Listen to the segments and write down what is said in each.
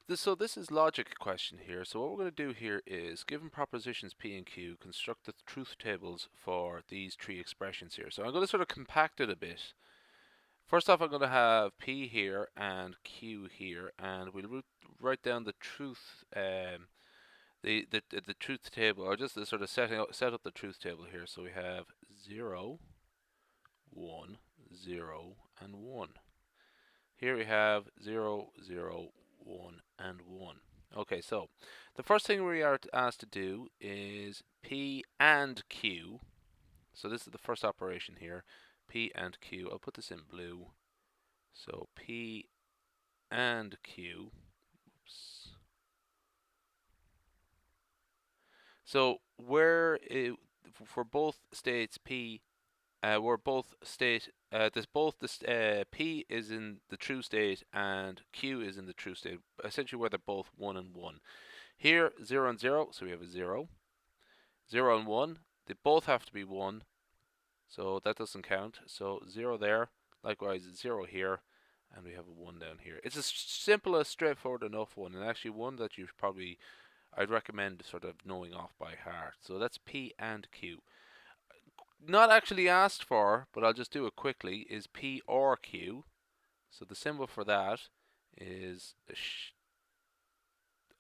So this is logic question here. So what we're going to do here is, given propositions P and Q, construct the truth tables for these three expressions here. So I'm going to sort of compact it a bit. First off, I'm going to have P here and Q here, and we'll write down the truth, the truth table, or just the sort of set up the truth table here. So we have 0, 1, 0, and 1. Here we have 0, 0, 1, and 1. Okay, so the first thing we are asked to do is P and Q. So this is the first operation here. P and Q. I'll put this in blue. So P and Q. Oops. So for both states P, where both state this P is in the true state and Q is in the true state, essentially where they're both 1 and 1. Here 0 and 0, so we have a 0. 0 and 1, they both have to be 1, so that doesn't count. So 0 there, likewise 0 here, and we have a 1 down here. It's as simple as straightforward enough one, and actually one that I'd recommend sort of knowing off by heart. So that's P and Q. Not actually asked for, but I'll just do it quickly, is P or Q. So the symbol for that is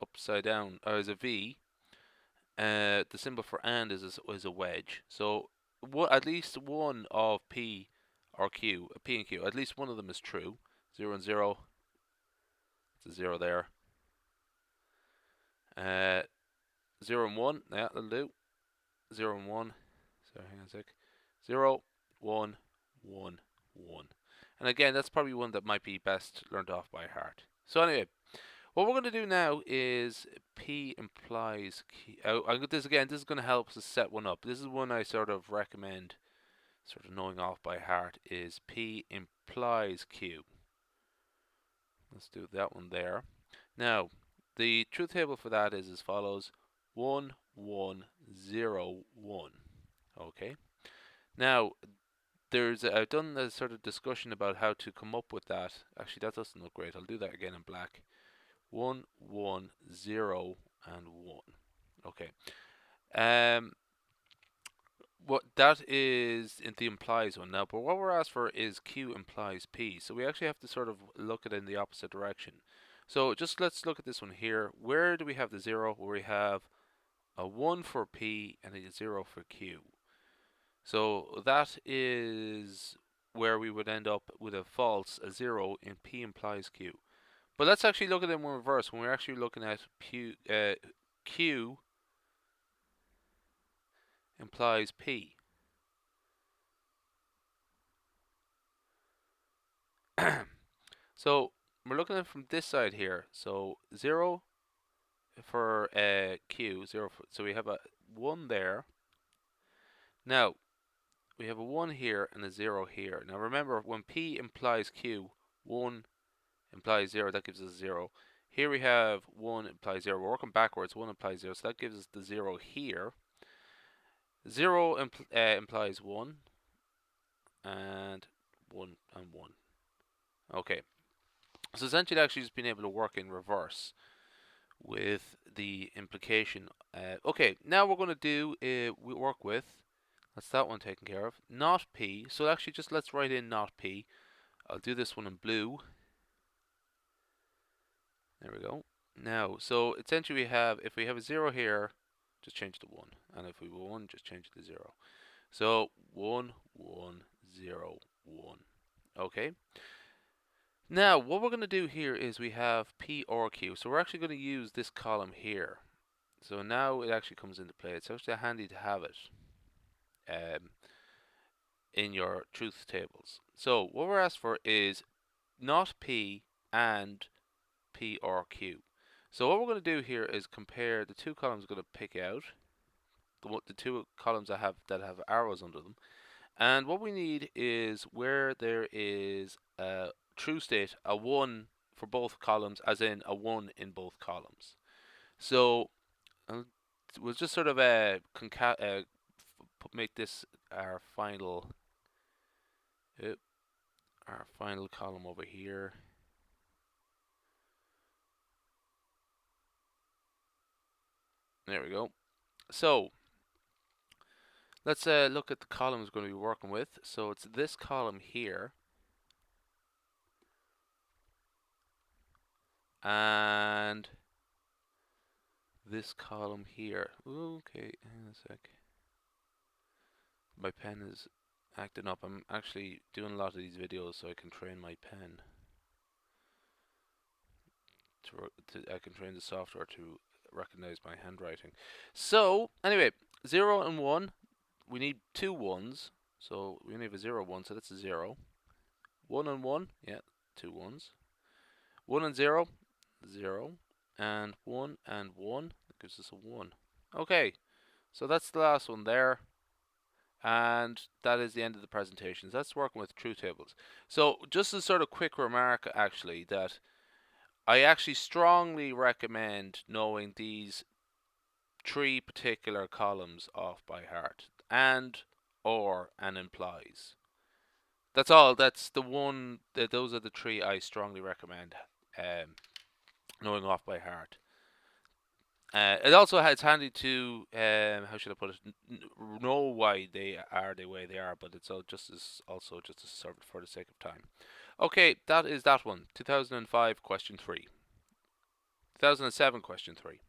upside down, or is a V. The symbol for and is a wedge. So at least one of P or Q, P and Q, at least one of them is true. 0 and 0, it's a 0 there. 0 and 1, yeah, that'll do. 0 and 1, sorry, hang on a sec. 0, 1, 1, 1. And again, that's probably one that might be best learned off by heart. So anyway, what we're going to do now is P implies Q. This is going to help us set one up. This is one I sort of recommend sort of knowing off by heart, is P implies Q. Let's do that one there. Now, the truth table for that is as follows: 1, 1, 0, 1. Okay. Now, I've done a sort of discussion about how to come up with that. Actually, that doesn't look great. I'll do that again in black. 1, 1, 0, and 1. Okay. What that is in the implies one now, but what we're asked for is Q implies P. So we actually have to sort of look at it in the opposite direction. So just let's look at this one here. Where do we have the 0? Where we have a 1 for P and a 0 for Q. So that is where we would end up with a false, a 0 in P implies Q. But let's actually look at them in reverse when we're actually looking at Q implies P. So we're looking at it from this side here. So 0 for Q, 0 for, so we have a 1 there. Now, we have a 1 here and a 0 here. Now remember, when P implies Q, 1 implies 0, that gives us 0. Here we have 1 implies 0. We're working backwards, 1 implies 0, so that gives us the 0 here. 0 implies 1, and 1 and 1. Okay, so essentially actually just being able to work in reverse with the implication. Okay, now we're going to do, we work with, that's that one taken care of, not P. So actually just let's write in not P. I'll do this one in blue. There we go. Now, so essentially we have, if we have a 0 here, just change to 1. And if we have 1, just change it to 0. So 1, 1, 0, 1. Okay. Now, what we're going to do here is we have P or Q. So we're actually going to use this column here. So now it actually comes into play. It's actually handy to have it in your truth tables. So what we're asked for is not P and P or Q. So what we're going to do here is compare the two columns we're going to pick out, the two columns that have arrows under them, and what we need is where there is a true state, a 1 for both columns, as in a 1 in both columns. So we'll just sort of make this our final column over here. There we go. So let's look at the columns we're going to be working with. So it's this column here, and this column here. Okay, hang on a sec. My pen is acting up. I'm actually doing a lot of these videos so I can train my pen. I can train the software to recognize my handwriting. So anyway, 0 and 1. We need two ones. So we only have a 0, 1, so that's a 0. 1 and 1, yeah, two ones. 1 and 0, 0. And 1 and 1, that gives us a 1. Okay, so that's the last one there. And that is the end of the presentation. That's working with truth tables. So just a sort of quick remark, actually, that I actually strongly recommend knowing these three particular columns off by heart, and, or, and implies. That's all. That's the one. Those are the three I strongly recommend knowing off by heart. It also it's handy to how should I put it? Know why they are the way they are, but it's all just as also just as served for the sake of time. Okay, that is that one. 2005 question 3. 2007 question 3.